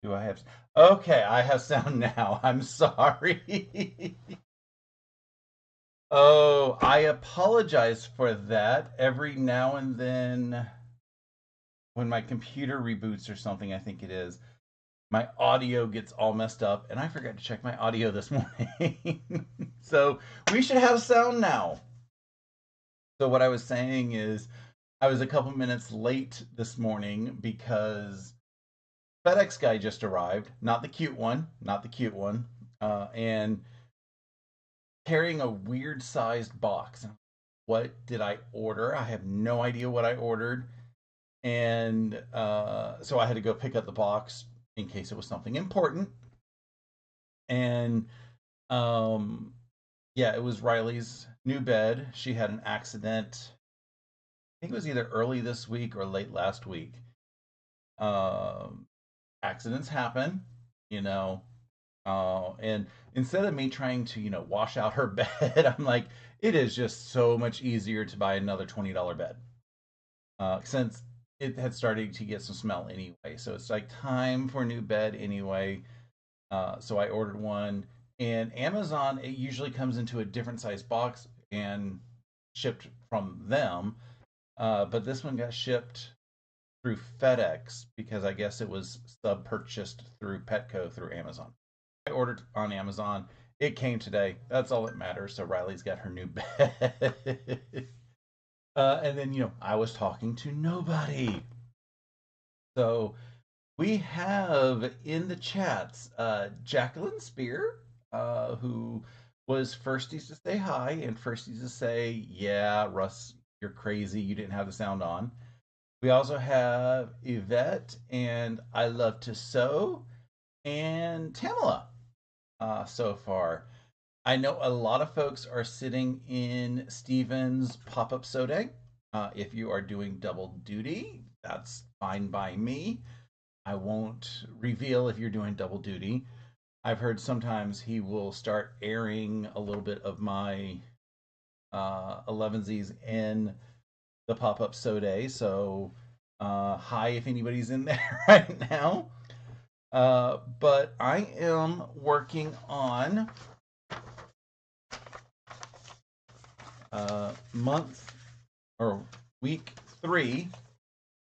Do I have? Okay, I have sound now. I'm sorry. Oh, I apologize for that. Every now and then, when my computer reboots or something, I think it is, my audio gets all messed up, and I forgot to check my audio this morning. So we should have sound now. So what I was saying is, I was a couple minutes late this morning because FedEx guy just arrived. Not the cute one, not the cute one, and carrying a weird sized box. What did I order? I have no idea what I ordered, and so I had to go pick up the box in case it was something important. And um, yeah, it was Riley's new bed. She had an accident. I think it was either early this week or late last week. Um, Accidents happen, you know. And instead of me trying to, wash out her bed, I'm like, it is just so much easier to buy another $20 bed. Since it had started to get some smell anyway. So it's like time for a new bed anyway. So I ordered one. And Amazon, it usually comes into a different size box and shipped from them. But this one got shipped through FedEx because I guess it was sub purchased through Petco through Amazon. I ordered on Amazon. It came today. That's all that matters. So Riley's got her new bed. And then, I was talking to nobody. So we have in the chats Jacqueline Spear, who was firsties to say hi and firsties to say, yeah, Russ, you're crazy. You didn't have the sound on. We also have Yvette and I Love to Sew and Tamala so far. I know a lot of folks are sitting in Steven's pop up so day. If you are doing double duty, that's fine by me. I won't reveal if you're doing double duty. I've heard sometimes he will start airing a little bit of my Elevenses in the pop up so day. So, hi if anybody's in there right now. But I am working on month or week 3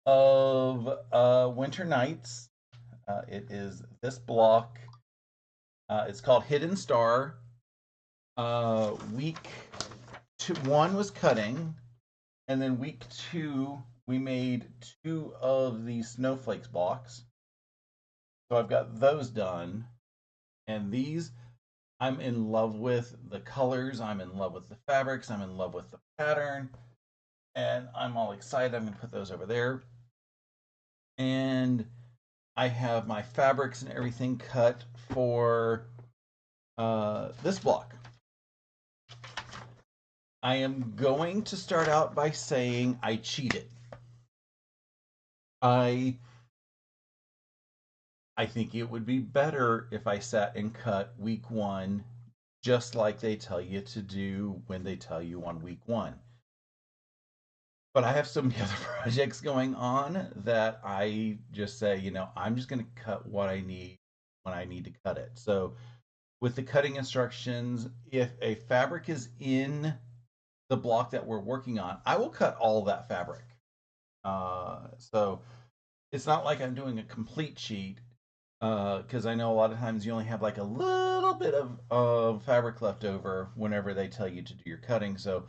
of Winter Nights. It is this block. It's called Hidden Star. Week 1 was cutting, and then week 2 we made 2 of the snowflakes blocks. So I've got those done, and these I'm in love with the colors. I'm in love with the fabrics. I'm in love with the pattern, and I'm all excited. I'm gonna put those over there, and I have my fabrics and everything cut for this block. I am going to start out by saying I cheated. I I think it would be better if I sat and cut week 1 just like they tell you to do when they tell you on week 1. But I have so many other projects going on that I just say, I'm just going to cut what I need when I need to cut it. So with the cutting instructions, if a fabric is in the block that we're working on, I will cut all that fabric. So it's not like I'm doing a complete sheet because I know a lot of times you only have like a little bit of fabric left over whenever they tell you to do your cutting. So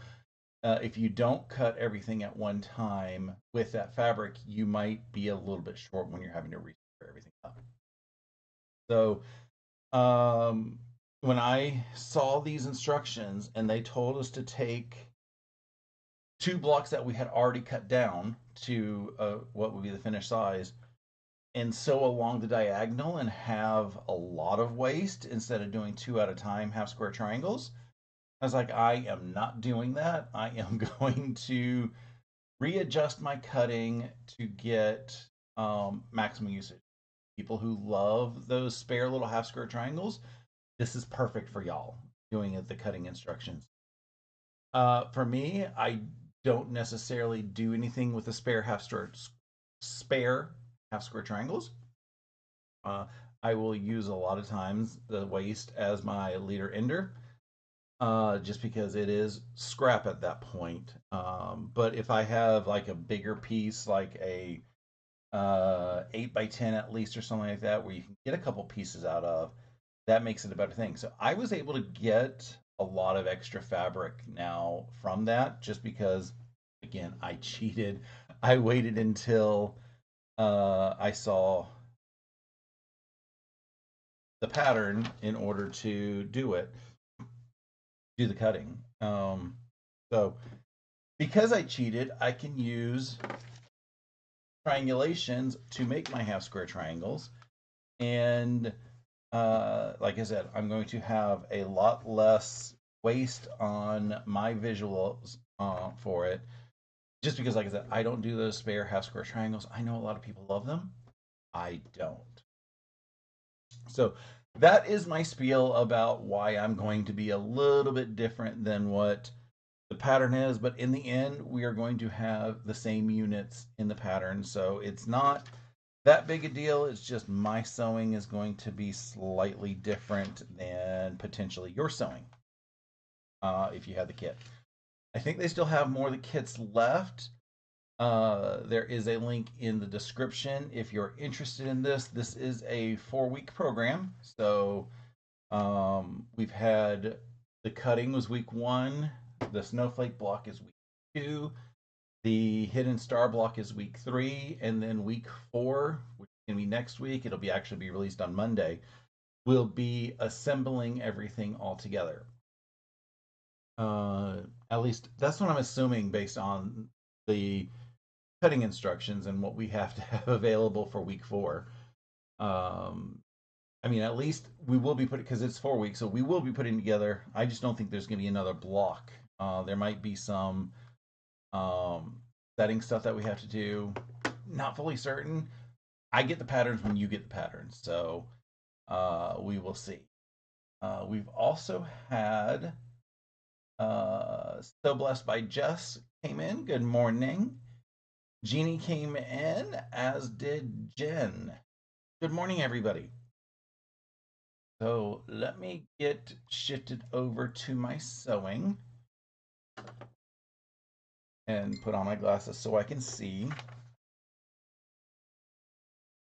if you don't cut everything at one time with that fabric, you might be a little bit short when you're having to re-square everything up. So when I saw these instructions and they told us to take 2 blocks that we had already cut down to what would be the finished size and sew along the diagonal and have a lot of waste instead of doing 2 at a time half square triangles, I was like, I am not doing that. I am going to readjust my cutting to get maximum usage. People who love those spare little half square triangles, this is perfect for y'all doing it, the cutting instructions. For me, I don't necessarily do anything with the spare half square triangles. I will use a lot of times the waste as my leader ender, just because it is scrap at that point. But if I have like a bigger piece, like a 8 by 10 at least or something like that, where you can get a couple pieces out of, that makes it a better thing. So I was able to get a lot of extra fabric now from that, just because, again, I cheated. I waited until I saw the pattern in order to do the cutting. So because I cheated, I can use triangulations to make my half square triangles. And like I said, I'm going to have a lot less waste on my visuals for it. Just because, like I said, I don't do those spare half square triangles. I know a lot of people love them. I don't. So that is my spiel about why I'm going to be a little bit different than what the pattern is. But in the end, we are going to have the same units in the pattern. So it's not that big a deal. It's just my sewing is going to be slightly different than potentially your sewing if you had the kit. I think they still have more of the kits left. There is a link in the description if you're interested in this. This is a 4-week program. So we've had the cutting was week 1, the snowflake block is week 2, the hidden star block is week 3, and then week 4, which is going to be next week, it'll be actually be released on Monday, we'll be assembling everything all together. At least that's what I'm assuming based on the cutting instructions and what we have to have available for week 4. I mean, at least we will be putting, because it's 4 weeks, so we will be putting together. I just don't think there's going to be another block. There might be some setting stuff that we have to do. Not fully certain. I get the patterns when you get the patterns, so we will see. We've also had So Blessed by Jess came in. Good morning. Jeannie came in, as did Jen. Good morning, everybody. So let me get shifted over to my sewing and put on my glasses so I can see.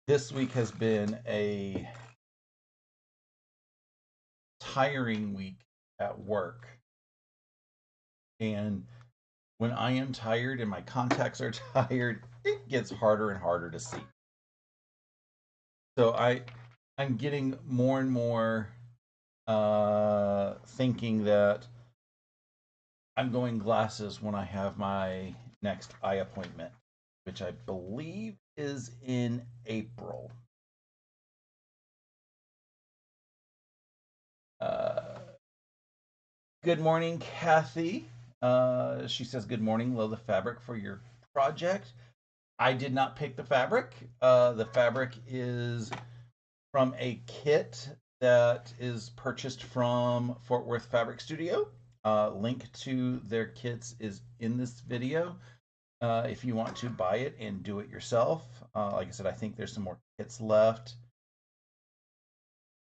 This week has been a tiring week at work. And when I am tired and my contacts are tired, it gets harder and harder to see. So I'm getting more and more thinking that I'm going glasses when I have my next eye appointment, which I believe is in April. Good morning, Kathy. She says, good morning, love the fabric for your project. I did not pick the fabric. The fabric is from a kit that is purchased from Fort Worth Fabric Studio. Link to their kits is in this video. If you want to buy it and do it yourself. Like I said, I think there's some more kits left.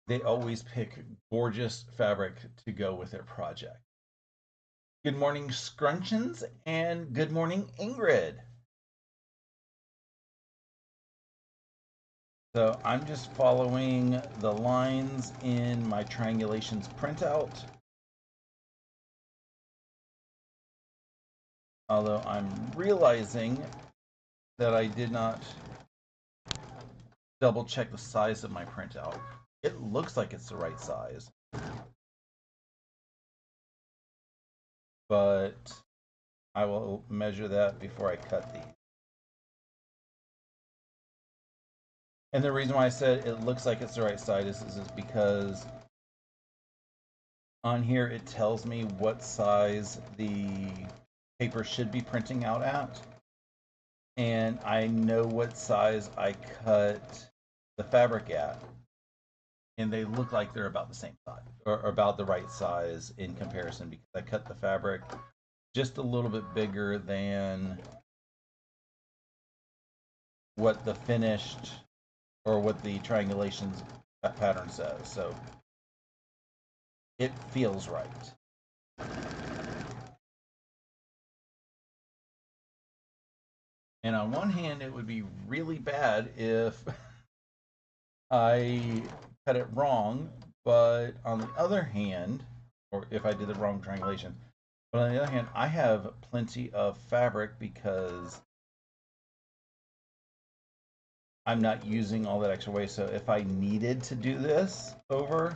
They always pick gorgeous fabric to go with their project. Good morning, Scrunchions, and good morning, Ingrid. So I'm just following the lines in my triangulations printout. Although I'm realizing that I did not double check the size of my printout. It looks like it's the right size, but I will measure that before I cut these. And the reason why I said it looks like it's the right size is because on here it tells me what size the paper should be printing out at. And I know what size I cut the fabric at. And they look like they're about the same size, or about the right size in comparison, because I cut the fabric just a little bit bigger than what the finished, or what the triangulation pattern says. So it feels right. And on one hand, it would be really bad if I cut it wrong, but on the other hand, or if I did the wrong triangulation, but on the other hand, I have plenty of fabric because I'm not using all that extra weight. So if I needed to do this over,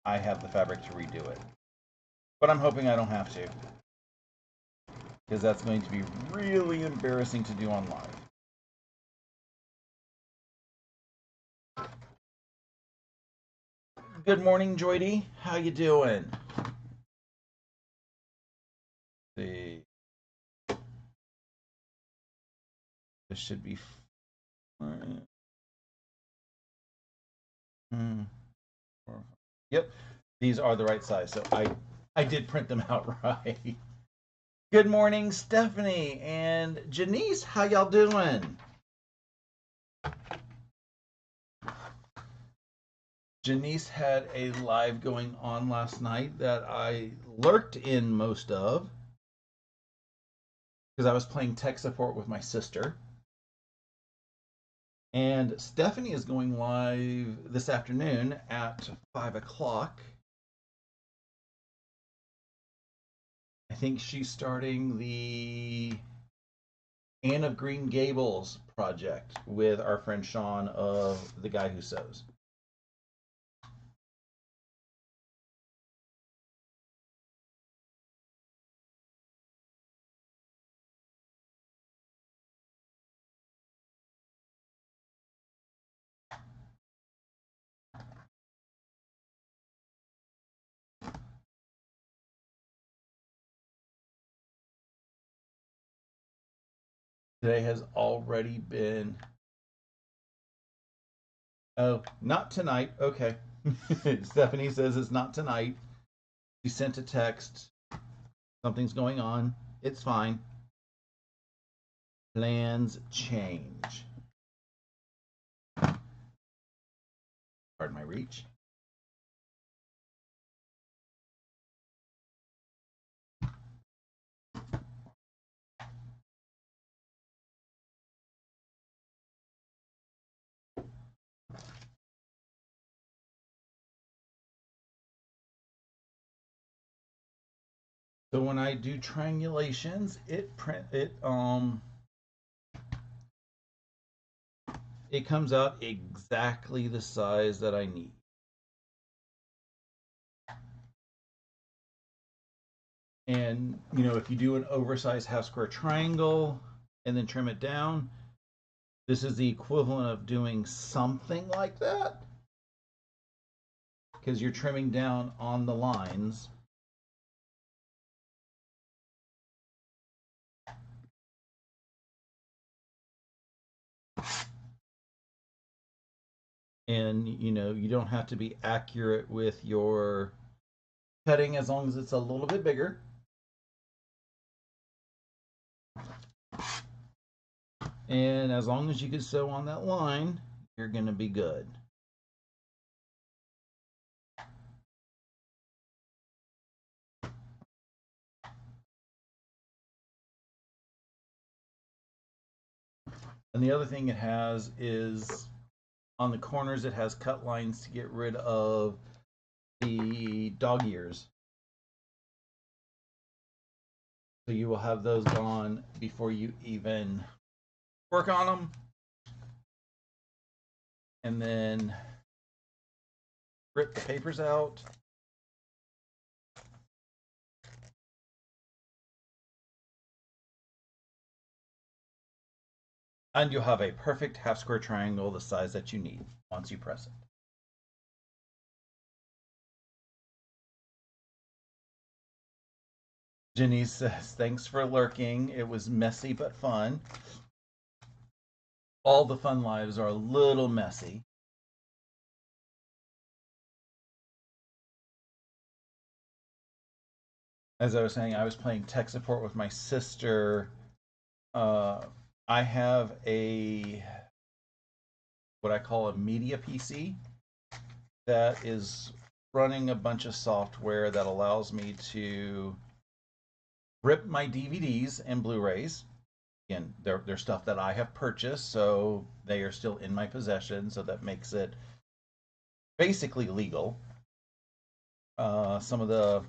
I have the fabric to redo it. But I'm hoping I don't have to, because that's going to be really embarrassing to do on live. Good morning, Joydy. How you doing? Let's see. This should be fine. Yep, these are the right size. So I did print them out right. Good morning, Stephanie and Janice. How y'all doing? Janice had a live going on last night that I lurked in most of because I was playing tech support with my sister. And Stephanie is going live this afternoon at 5 o'clock. I think she's starting the Anne of Green Gables project with our friend Sean of The Guy Who Sews. Today has already been... Oh, not tonight. Okay. Stephanie says it's not tonight. She sent a text. Something's going on. It's fine. Plans change. Pardon my reach. So when I do triangulations, it comes out exactly the size that I need. And you know, if you do an oversized half square triangle and then trim it down, this is the equivalent of doing something like that, because you're trimming down on the lines. And you know, you don't have to be accurate with your cutting as long as it's a little bit bigger. And as long as you can sew on that line, you're going to be good. And the other thing it has is on the corners, it has cut lines to get rid of the dog ears. So you will have those gone before you even work on them. And then rip the papers out. And you'll have a perfect half square triangle the size that you need once you press it. Janice says, thanks for lurking. It was messy but fun. All the fun lives are a little messy. As I was saying, I was playing tech support with my sister. I have a what I call a media PC that is running a bunch of software that allows me to rip my DVDs and Blu-rays. Again, they're stuff that I have purchased, so they are still in my possession, so that makes it basically legal. Some of the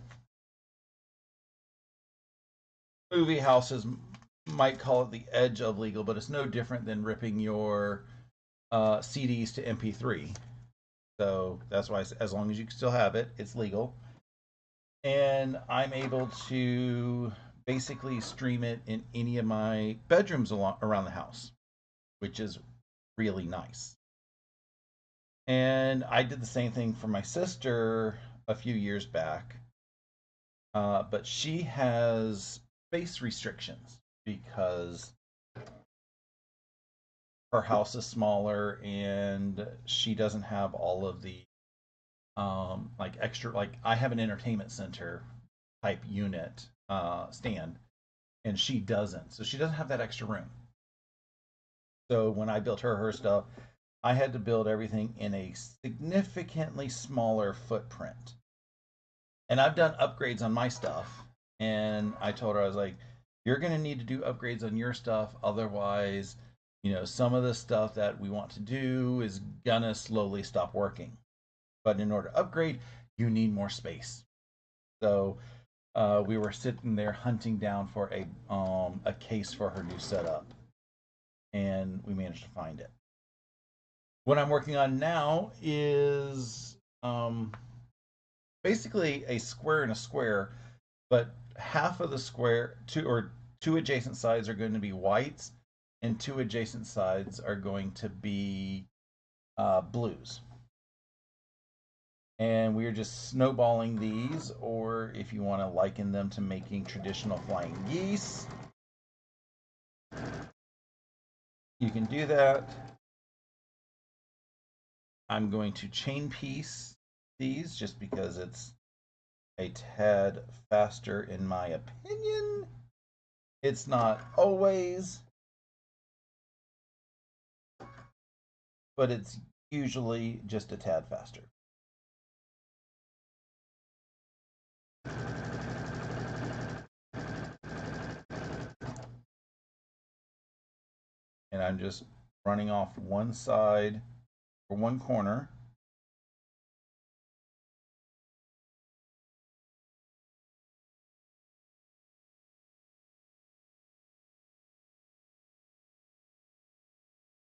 movie houses might call it the edge of legal, but it's no different than ripping your CDs to MP3. So that's why, as long as you still have it, it's legal. And I'm able to basically stream it in any of my bedrooms around the house, which is really nice. And I did the same thing for my sister a few years back, but she has space restrictions because her house is smaller and she doesn't have all of the like extra, like I have an entertainment center type unit stand, and she doesn't, so she doesn't have that extra room. So when I built her stuff, I had to build everything in a significantly smaller footprint. And I've done upgrades on my stuff, and I told her, I was like, you're going to need to do upgrades on your stuff, otherwise, some of the stuff that we want to do is gonna slowly stop working. But in order to upgrade, you need more space. So we were sitting there hunting down for a case for her new setup, and we managed to find it. What I'm working on now is basically a square and a square, but half of the square, two adjacent sides are going to be whites, and two adjacent sides are going to be blues. And we are just snowballing these, or if you want to liken them to making traditional flying geese, you can do that. I'm going to chain piece these just because it's a tad faster in my opinion. It's not always, but it's usually just a tad faster. And I'm just running off one side or one corner.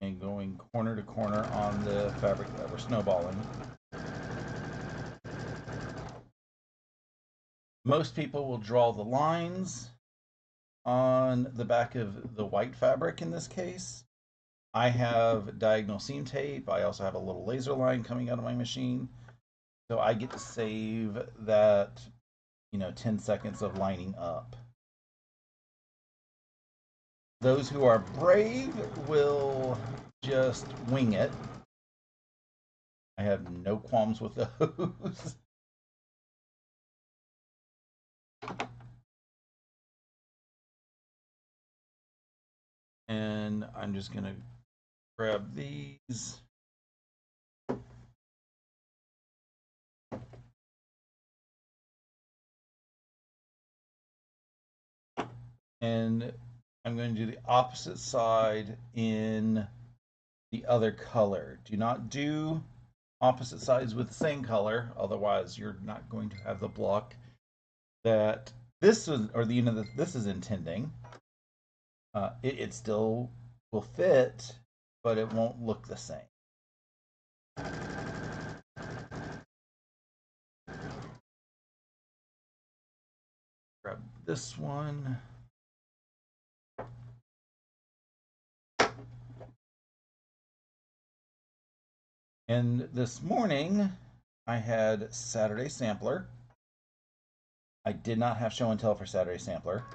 And going corner to corner on the fabric that we're snowballing. Most people will draw the lines on the back of the white fabric in this case. I have diagonal seam tape. I also have a little laser line coming out of my machine. So I get to save that, 10 seconds of lining up. Those who are brave will just wing it. I have no qualms with those. And I'm just going to grab these. And I'm going to do the opposite side in the other color. Do not do opposite sides with the same color, otherwise you're not going to have the block that this is, or the unit that this is intending. It still will fit, but it won't look the same. Grab this one. And this morning, I had Saturday Sampler. I did not have show and tell for Saturday Sampler,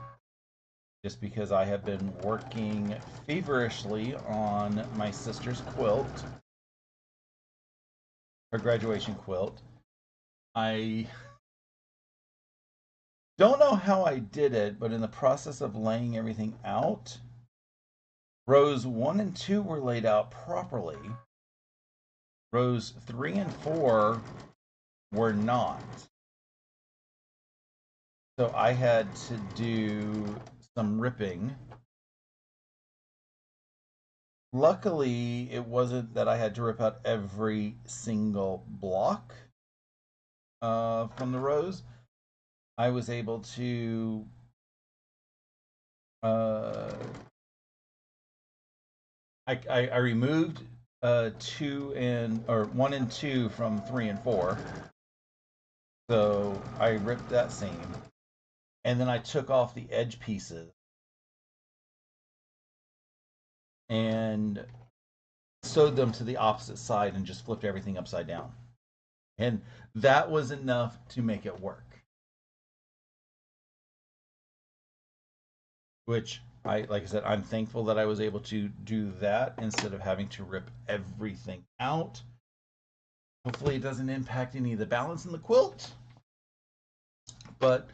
just because I have been working feverishly on my sister's quilt, her graduation quilt. I don't know how I did it, but in the process of laying everything out, rows 1 and 2 were laid out properly, Rows 3 and 4 were not. So I had to do some ripping. Luckily, it wasn't that I had to rip out every single block from the rows. I was able to I removed 1 and 2 from 3 and 4. So I ripped that seam, and then I took off the edge pieces and sewed them to the opposite side and just flipped everything upside down. And that was enough to make it work. Which like I said, I'm thankful that I was able to do that instead of having to rip everything out. Hopefully it doesn't impact any of the balance in the quilt. But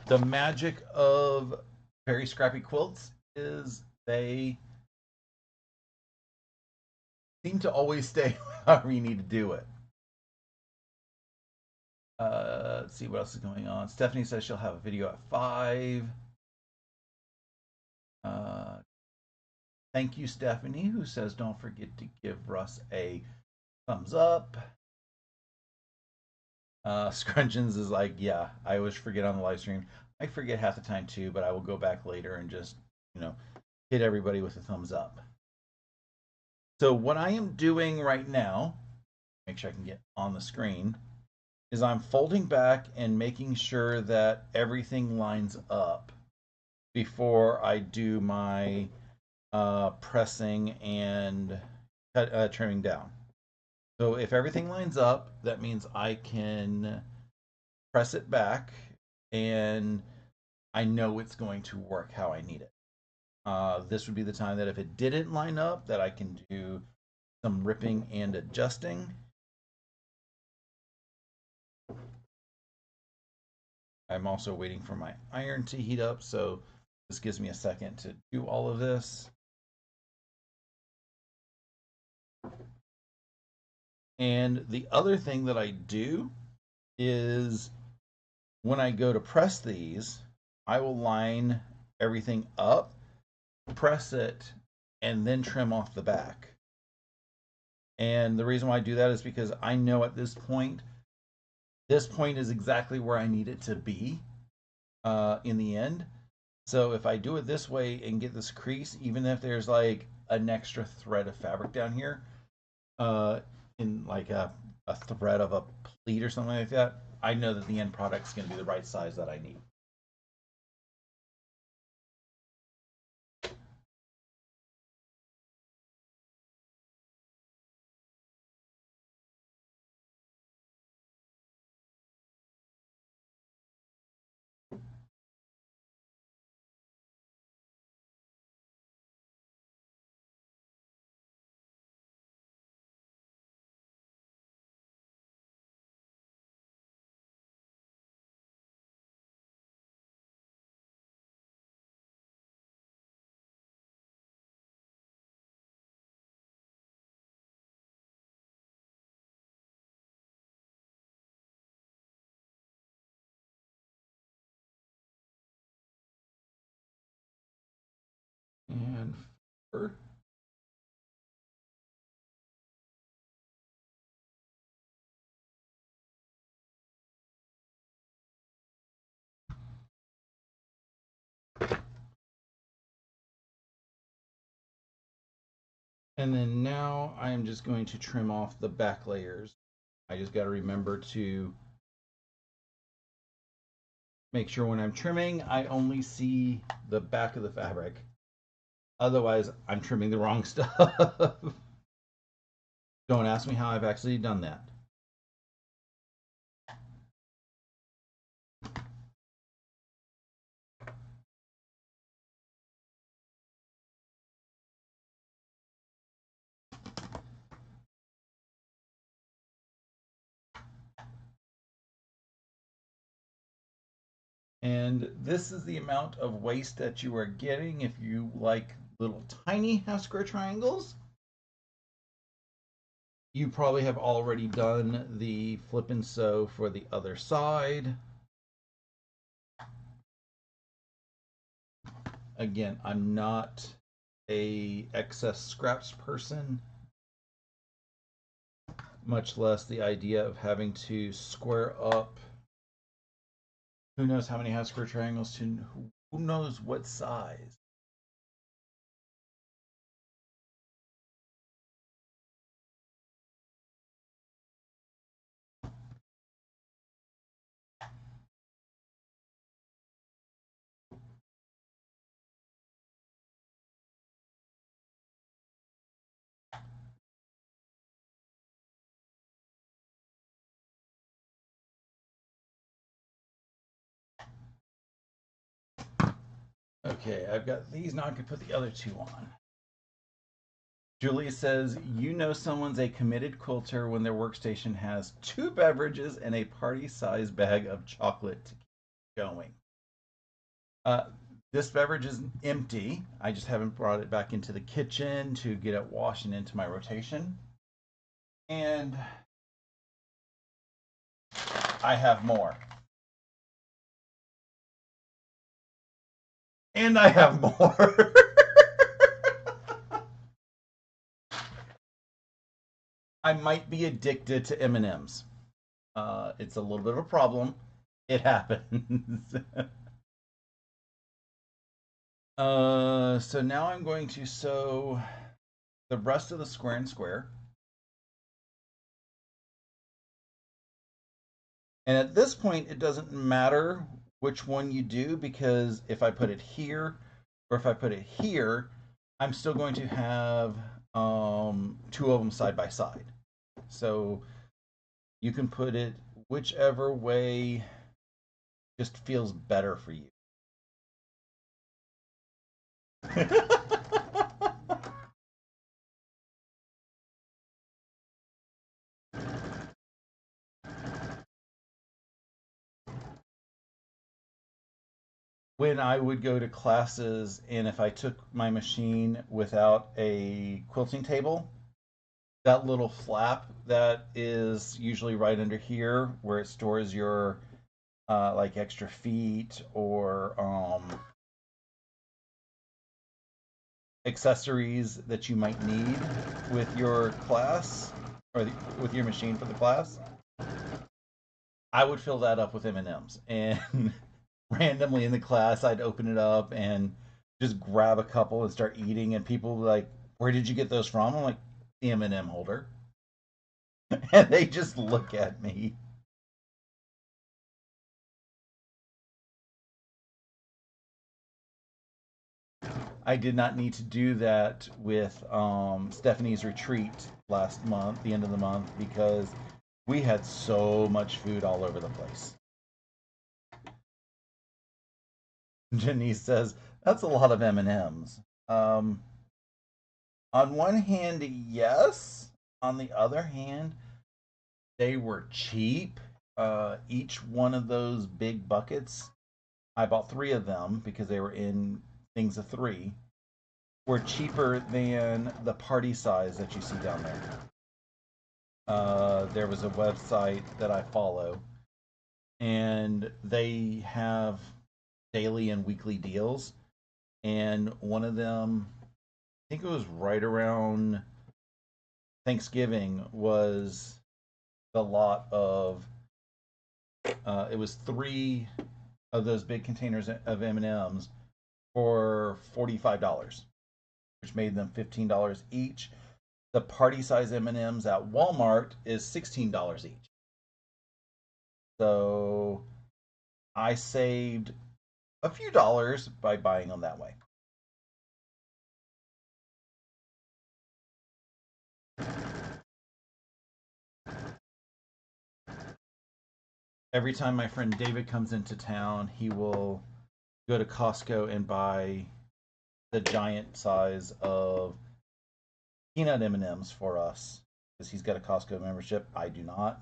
the magic of very scrappy quilts is they seem to always stay however you need to do it. Let's see what else is going on. Stephanie says she'll have a video at 5. Thank you, Stephanie, who says don't forget to give Russ a thumbs up. Scrunchins is like, yeah, I always forget on the live stream. I forget half the time too, but I will go back later and just, hit everybody with a thumbs up. So what I am doing right now, make sure I can get on the screen, is I'm folding back and making sure that everything lines up before I do my pressing and trimming down. So if everything lines up, that means I can press it back and I know it's going to work how I need it. This would be the time that if it didn't line up, that I can do some ripping and adjusting. I'm also waiting for my iron to heat up, so this gives me a second to do all of this. And the other thing that I do is when I go to press these, I will line everything up, press it, and then trim off the back. And the reason why I do that is because I know at this point is exactly where I need it to be in the end. So if I do it this way and get this crease, even if there's like an extra thread of fabric down here, in like a thread of a pleat or something like that, I know that the end product is going to be the right size that I need. And and then now I am just going to trim off the back layers. I just got to remember to make sure when I'm trimming, I only see the back of the fabric. Otherwise, I'm trimming the wrong stuff. Don't ask me how I've actually done that. And this is the amount of waste that you are getting if you like little tiny half square triangles. You probably have already done the flip and sew for the other side. Again, I'm not a excess scraps person, much less the idea of having to square up who knows how many half square triangles to who knows what size. Okay, I've got these. Now I can put the other two on. Julie says, you know someone's a committed quilter when their workstation has 2 beverages and a party-sized bag of chocolate to keep going. Uh, this beverage is empty. I just haven't brought it back into the kitchen to get it washing into my rotation. And I have more. And I have more. I might be addicted to M&Ms. It's a little bit of a problem. It happens. So now I'm going to sew the rest of the square and square. And at this point, it doesn't matter which one you do, because if I put it here or if I put it here, I'm still going to have 2 of them side by side. So you can put it whichever way just feels better for you. When I would go to classes, and if I took my machine without a quilting table, that little flap that is usually right under here where it stores your like extra feet or accessories that you might need with your class or with your machine for the class, I would fill that up with M&Ms. And randomly in the class, I'd open it up and just grab a couple and start eating. And people were like, "Where did you get those from?" I'm like, "The M&M holder." And they just look at me. I did not need to do that with Stephanie's retreat last month, the end of the month, because we had so much food all over the place. Janice says that's a lot of M&Ms. Um, on one hand, yes. On the other hand, they were cheap. Each one of those big buckets, I bought 3 of them because they were in things of 3. Were cheaper than the party size that you see down there. There was a website that I follow, and they have daily and weekly deals. And one of them, I think it was right around Thanksgiving, was the lot of. It was 3 of those big containers of M&Ms for $45, which made them $15 each. The party size M&Ms at Walmart is $16 each. So I saved a few dollars by buying them that way. Every time my friend David comes into town, he will go to Costco and buy the giant size of peanut M&Ms for us because he's got a Costco membership. I do not.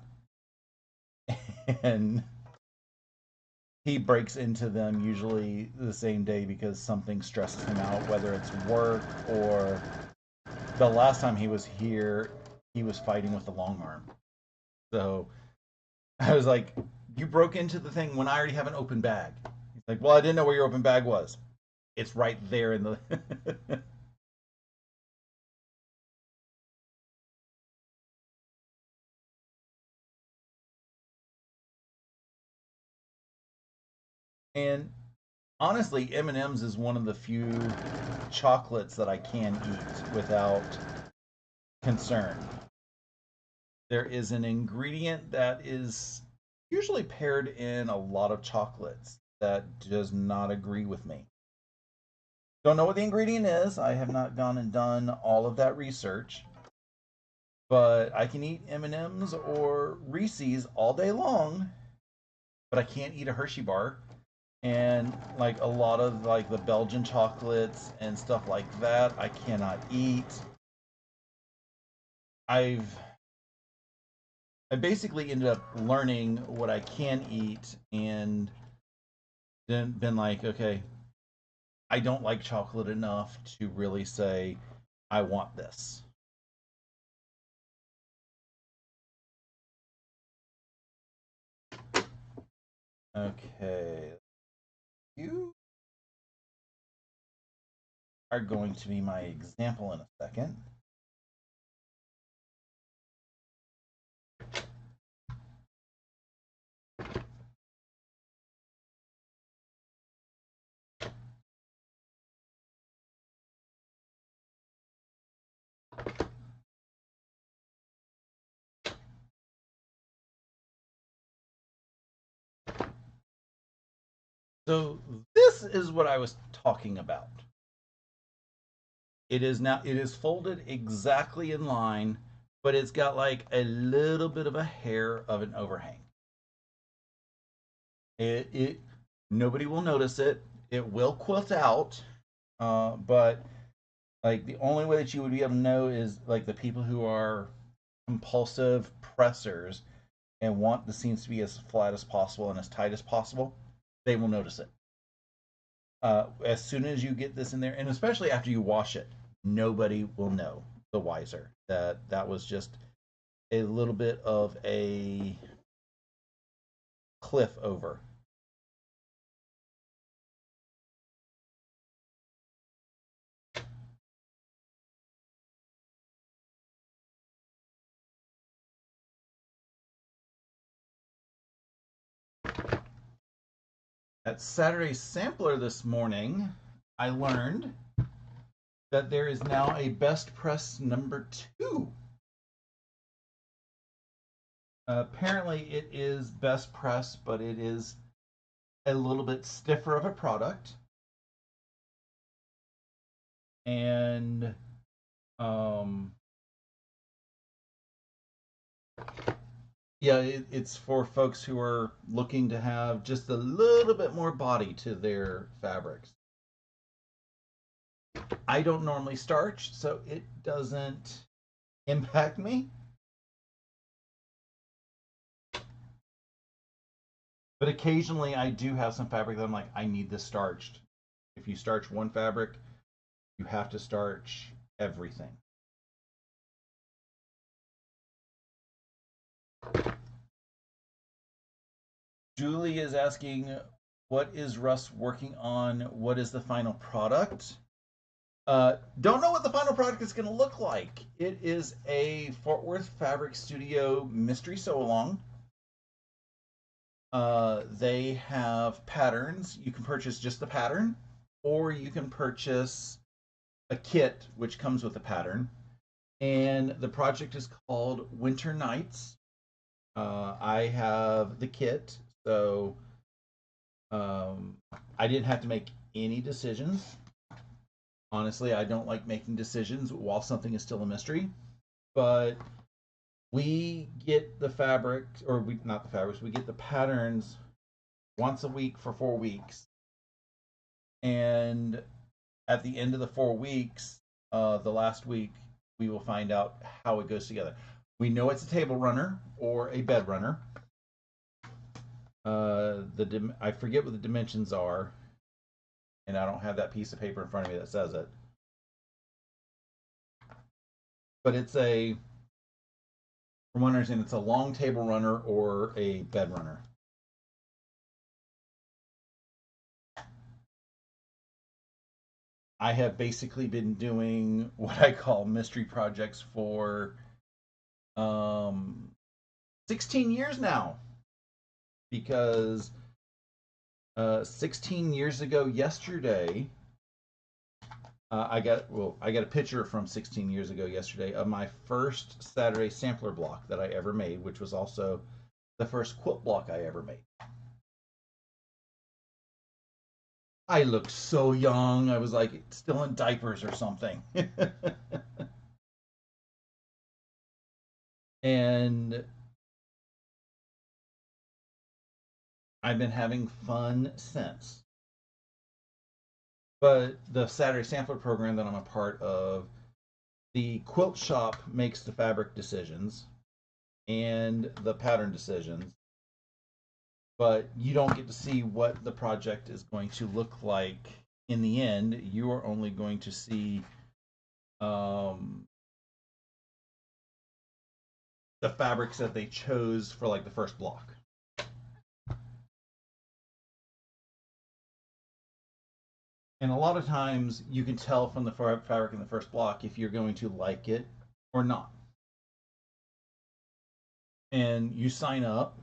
And he breaks into them usually the same day because something stresses him out, whether it's work or the last time he was here, he was fighting with the long arm. So I was like, you broke into the thing when I already have an open bag. He's like, well, I didn't know where your open bag was. It's right there in the. And honestly, M&M's is one of the few chocolates that I can eat without concern. There is an ingredient that is usually paired in a lot of chocolates that does not agree with me. Don't know what the ingredient is. I have not gone and done all of that research, but I can eat M&Ms or Reese's all day long, but I can't eat a Hershey bar. And like a lot of like the Belgian chocolates and stuff like that, I cannot eat. I've I basically ended up learning what I can eat and then been like, okay, I don't like chocolate enough to really say I want this. Okay, you are going to be my example in a second. So this is what I was talking about. It is folded exactly in line, but it's got like a little bit of a hair of an overhang. It nobody will notice it. It will quilt out, but like the only way that you would be able to know is like the people who are compulsive pressers and want the seams to be as flat as possible and as tight as possible. They will notice it. As soon as you get this in there, and especially after you wash it, nobody will know the wiser that that was just a little bit of a cliff over. At Saturday Sampler this morning, I learned that there is now a best press number 2. Apparently, it is best press, but it is a little bit stiffer of a product. And yeah, it's for folks who are looking to have just a little bit more body to their fabrics. I don't normally starch, so it doesn't impact me. But occasionally I do have some fabric that I'm like, I need this starched. If you starch one fabric, you have to starch everything. Julie is asking, what is Russ working on? What is the final product? Don't know what the final product is going to look like. It is a Fort Worth Fabric Studio mystery sew along. They have patterns. You can purchase just the pattern, or you can purchase a kit which comes with the pattern. And the project is called Winter Nights. I have the kit, so I didn't have to make any decisions. Honestly, I don't like making decisions while something is still a mystery. But we get the fabric, or we not the fabrics, we get the patterns once a week for 4 weeks. And at the end of the 4 weeks, the last week, we will find out how it goes together. We know it's a table runner or a bed runner. I forget what the dimensions are, and I don't have that piece of paper in front of me that says it. But it's a From what I understand, it's a long table runner or a bed runner. I have basically been doing what I call mystery projects for um, 16 years now, because 16 years ago yesterday, I got a picture from 16 years ago yesterday of my first Saturday sampler block that I ever made, which was also the first quilt block I ever made. I looked so young. I was like still in diapers or something. And I've been having fun since. But the Saturday Sampler program that I'm a part of, the quilt shop makes the fabric decisions and the pattern decisions, but you don't get to see what the project is going to look like in the end. You are only going to see um, the fabrics that they chose for like the first block. And a lot of times you can tell from the fabric in the first block if you're going to like it or not. And you sign up,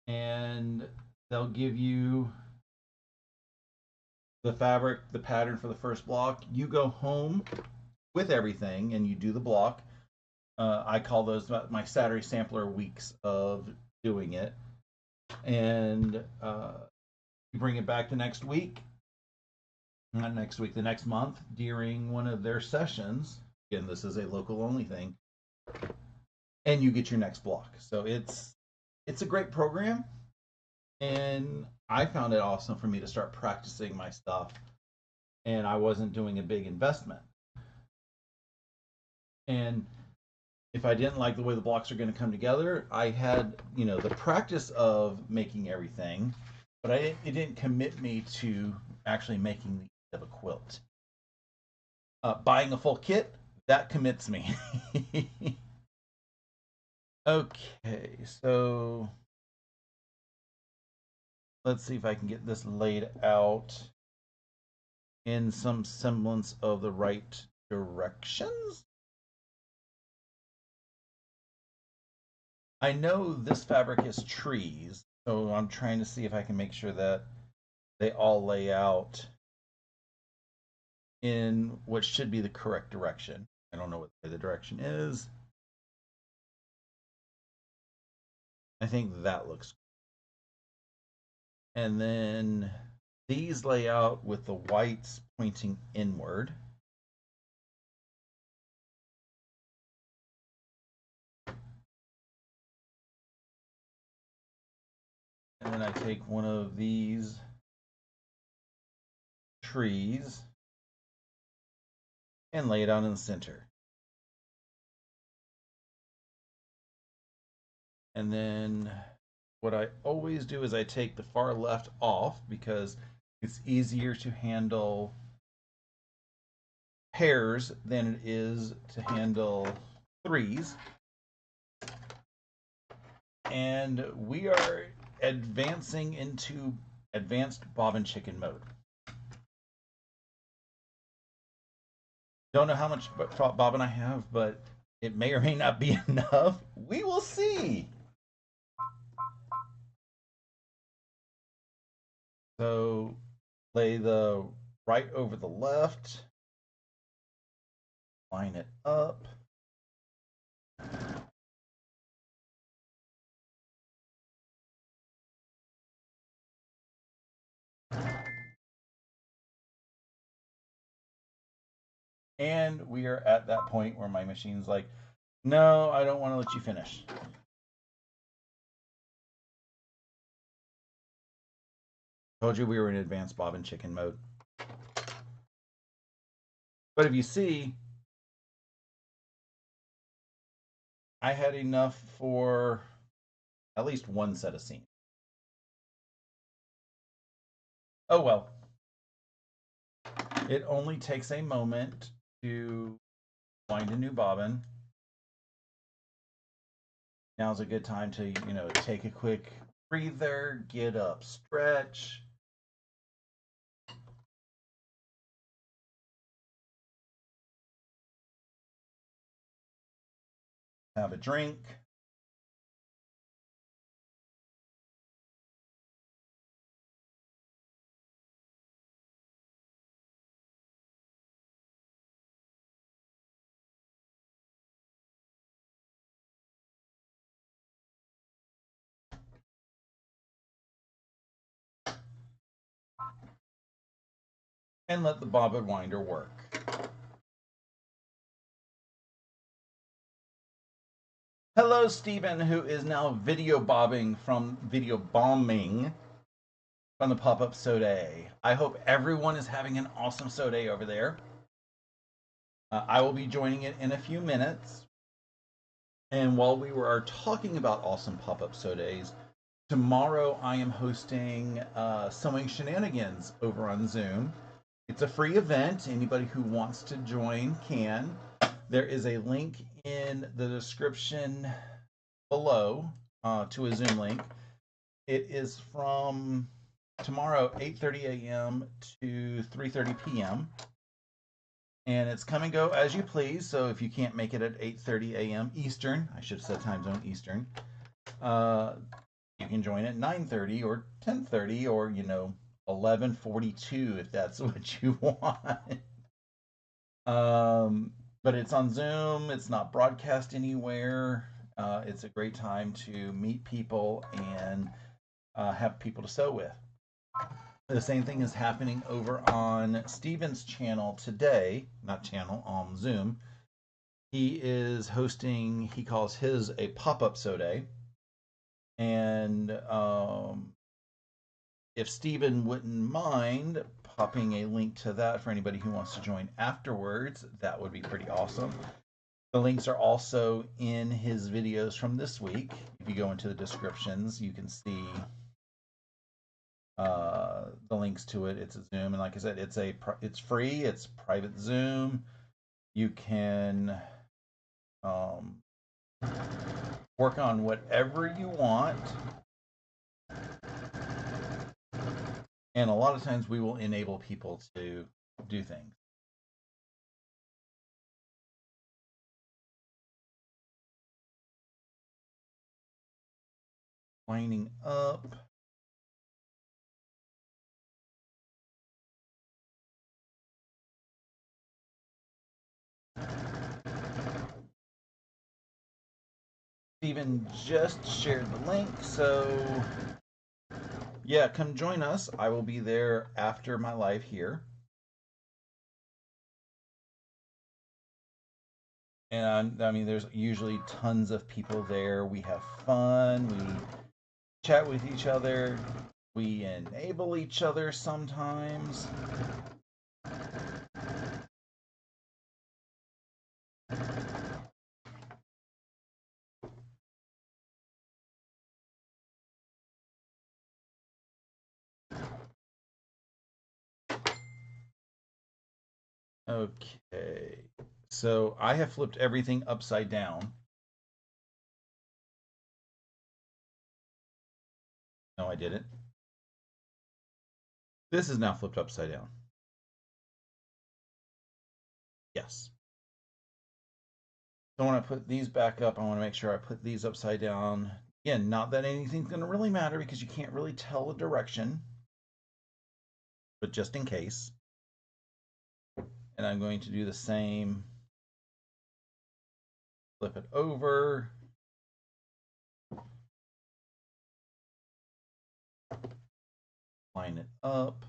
and they'll give you the fabric, the pattern for the first block. You go home with everything and you do the block. I call those my Saturday sampler weeks of doing it. And you bring it back the next week, not next week, the next month during one of their sessions. Again, this is a local only thing. And you get your next block. So it's a great program. And I found it awesome for me to start practicing my stuff. And I wasn't doing a big investment. And if I didn't like the way the blocks are going to come together, I had, the practice of making everything, but it didn't commit me to actually making the end of a quilt. Buying a full kit, that commits me. Okay, so let's see if I can get this laid out in some semblance of the right directions. I know this fabric is trees, so I'm trying to see if I can make sure that they all lay out in what should be the correct direction. I don't know what the direction is. I think that looks good. And then these lay out with the whites pointing inward. And then I take one of these trees and lay it out in the center. And then what I always do is I take the far left off because it's easier to handle pairs than it is to handle threes. And we are advancing into advanced bobbin chicken mode. Don't know how much bobbin I have, but it may or may not be enough. We will see. So lay the right over the left, line it up. And we are at that point where my machine's like, no, I don't want to let you finish. Told you we were in advanced bobbin chicken mode. But if you see, I had enough for at least one set of seams. Oh well. It only takes a moment to wind a new bobbin. Now's a good time to, take a quick breather, get up, stretch. Have a drink. And let the bobbin winder work. Hello, Stephen, who is now video bombing from the pop-up soda. I hope everyone is having an awesome soda over there. I will be joining it in a few minutes. And while we are talking about awesome pop-up sodas, tomorrow I am hosting Sewing Shenanigans over on Zoom. It's a free event. Anybody who wants to join can. There is a link in the description below to a Zoom link. It is from tomorrow 8:30 a.m. to 3:30 p.m. And it's come and go as you please. So if you can't make it at 8:30 a.m. Eastern, I should have said time zone Eastern, you can join at 9:30 or 10:30 or 11:42 if that's what you want. But it's on Zoom. It's not broadcast anywhere. It's a great time to meet people and have people to sew with. The same thing is happening over on Steven's channel today, not channel, on Zoom. He is hosting, he calls his a pop-up sew day. And if Steven wouldn't mind popping a link to that for anybody who wants to join afterwards, that would be pretty awesome. The links are also in his videos from this week. If you go into the descriptions, you can see the links to it. It's a Zoom, and like I said, it's free. It's private Zoom. You can work on whatever you want, and a lot of times we will enable people to do things. Lining up. Steven just shared the link, so yeah, come join us. I will be there after my live here. And I mean, there's usually tons of people there. We have fun. We chat with each other. We enable each other sometimes. Okay, so I have flipped everything upside down. No, I didn't. This is now flipped upside down. Yes. So when I put these back up, I want to make sure I put these upside down. Again, not that anything's going to really matter because you can't really tell the direction, but just in case. And I'm going to do the same. Flip it over. Line it up.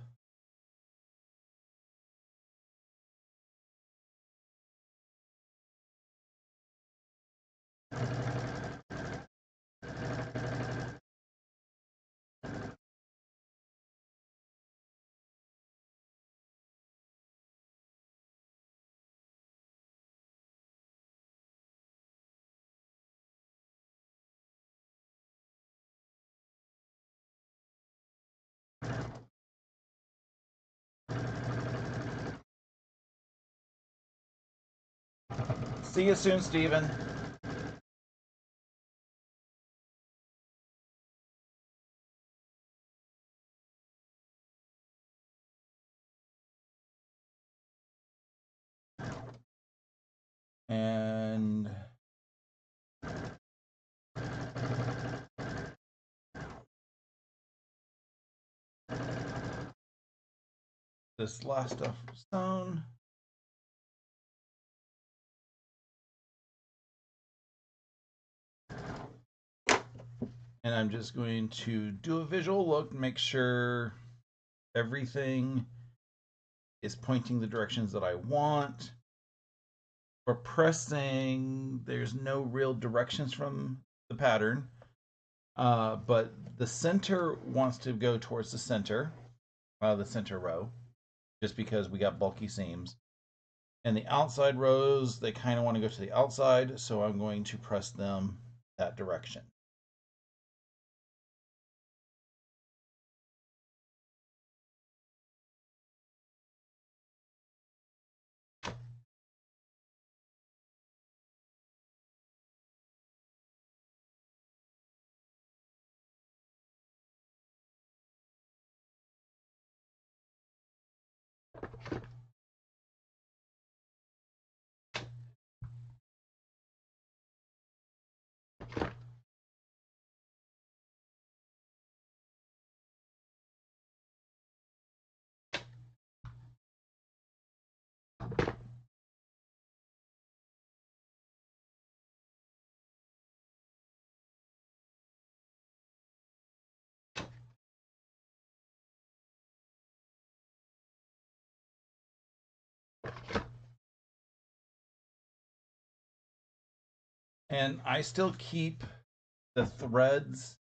See you soon, Stephen. this last stuff sewn. And I'm just going to do a visual look, make sure everything is pointing the directions that I want. For pressing, there's no real directions from the pattern, but the center wants to go towards the center row, just because we got bulky seams. And the outside rows, they kind of want to go to the outside, so I'm going to press them that direction. And I still keep the threads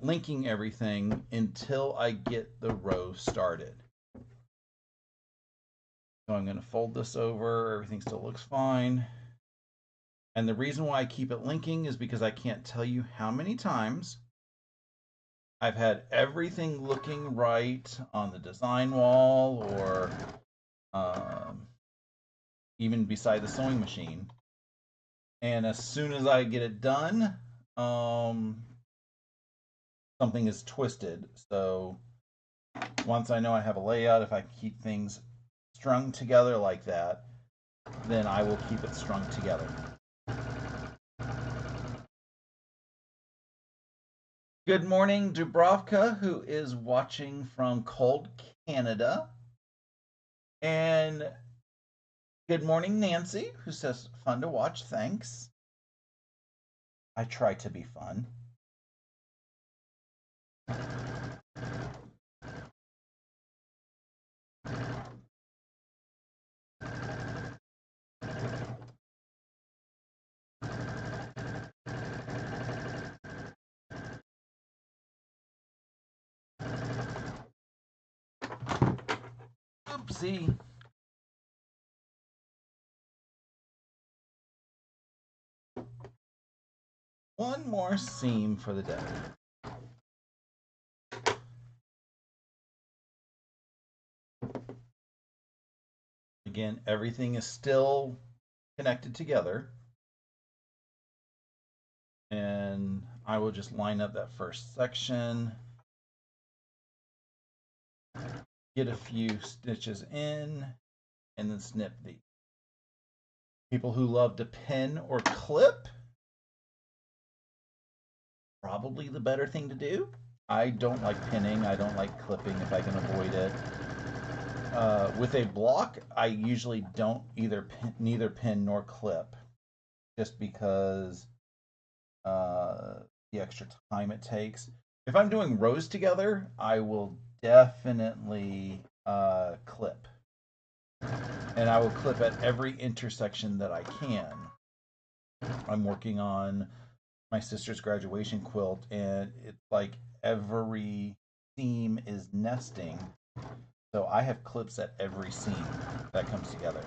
linking everything until I get the row started. So I'm going to fold this over. Everything still looks fine. And the reason why I keep it linking is because I can't tell you how many times I've had everything looking right on the design wall or even beside the sewing machine. And as soon as I get it done, something is twisted. So once I know I have a layout, if I keep things strung together like that, then I will keep it strung together. Good morning, Dubrovka, who is watching from cold Canada. And good morning, Nancy, who says, fun to watch, thanks. I try to be fun. Oopsie. One more seam for the day. Again, everything is still connected together. And I will just line up that first section. Get a few stitches in, and then snip these. People who love to pin or clip, probably the better thing to do. I don't like pinning. I don't like clipping if I can avoid it. With a block, I usually don't neither pin nor clip, just because the extra time it takes. If I'm doing rows together, I will definitely clip. And I will clip at every intersection that I can. I'm working on my sister's graduation quilt, and it's like every seam is nesting. So I have clips at every seam that comes together.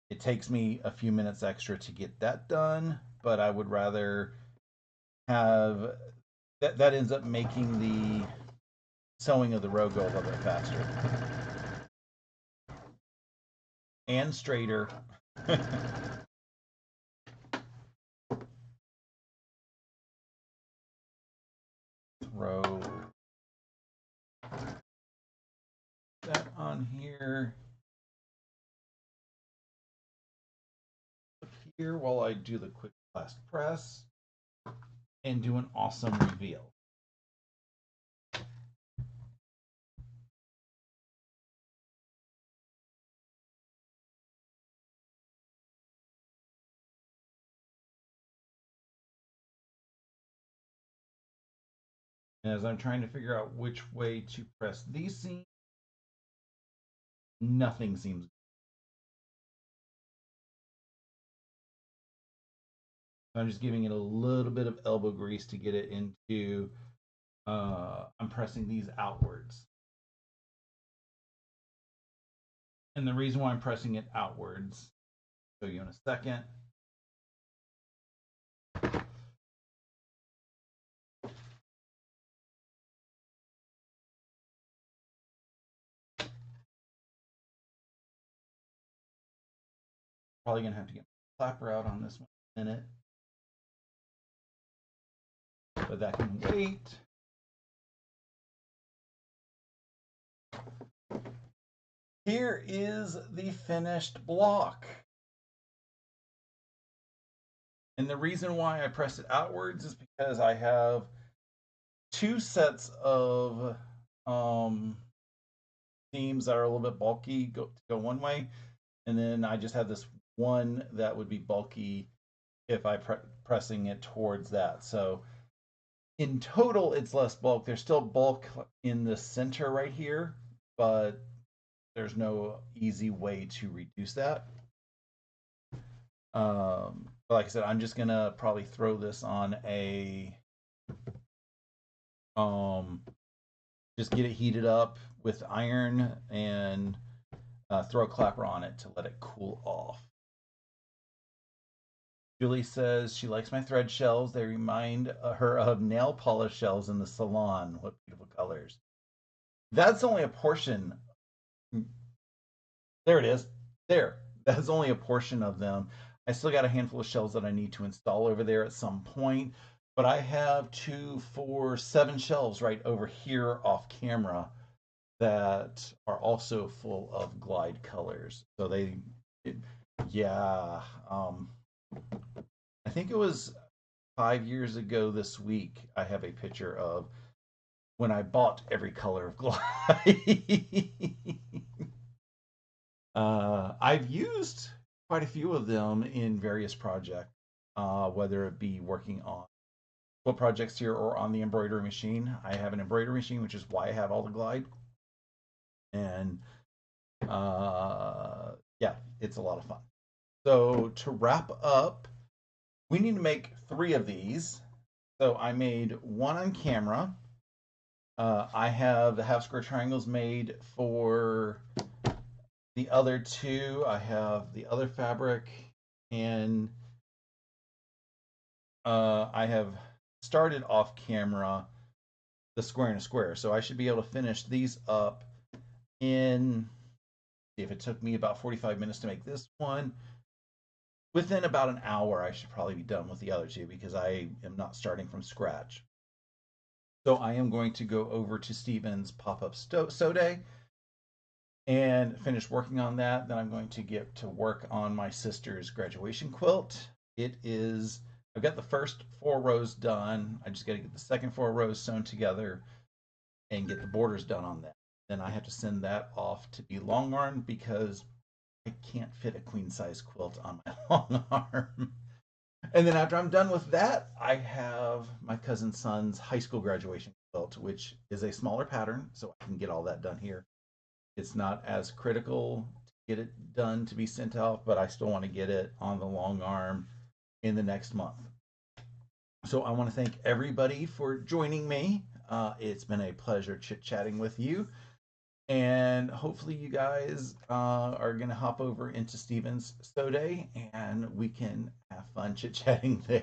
It takes me a few minutes extra to get that done, but I would rather have that ends up making the sewing of the row go a little bit faster and straighter. Throw that on here. Here while I do the quick last press and do an awesome reveal. And as I'm trying to figure out which way to press these seams, nothing seems. So I'm just giving it a little bit of elbow grease to get it into, I'm pressing these outwards. And the reason why I'm pressing it outwards, I'll show you in a second. Probably gonna have to get my clapper out on this one in a minute, but that can wait. Here is the finished block. And the reason why I press it outwards is because I have two sets of themes that are a little bit bulky to go one way, and then I just have this one that would be bulky if I pressing it towards that. So in total, it's less bulk. There's still bulk in the center right here, but there's no easy way to reduce that. Like I said, I'm just gonna probably throw this on a just get it heated up with iron and throw a clapper on it to let it cool off. Julie says she likes my thread shells. They remind her of nail polish shells in the salon. What beautiful colors. That's only a portion. There it is. There. That's only a portion of them. I still got a handful of shells that I need to install over there at some point. But I have 2, 4, 7 shelves right over here off camera that are also full of glide colors. So yeah. I think it was 5 years ago this week. I have a picture of when I bought every color of glide. I've used quite a few of them in various projects, whether it be working on quilt projects here or on the embroidery machine. I have an embroidery machine, which is why I have all the glide. And yeah, it's a lot of fun. So to wrap up, we need to make 3 of these. So I made one on camera. I have the half square triangles made for the other 2. I have the other fabric, and I have started off camera the square and a square. So I should be able to finish these up in, if it took me about 45 minutes to make this one, within about an hour, I should probably be done with the other 2 because I am not starting from scratch. So I am going to go over to Steven's pop-up sew day and finish working on that. Then I'm going to get to work on my sister's graduation quilt. I've got the first 4 rows done. I just got to get the second 4 rows sewn together and get the borders done on that. Then I have to send that off to be long arm because I can't fit a queen size quilt on my long arm. And then after I'm done with that, I have my cousin's son's high school graduation quilt, which is a smaller pattern, so I can get all that done here. It's not as critical to get it done to be sent out, but I still want to get it on the long arm in the next month. So I want to thank everybody for joining me. It's been a pleasure chit-chatting with you. And hopefully you guys are going to hop over into Steven's Sew Day and we can have fun chit-chatting there.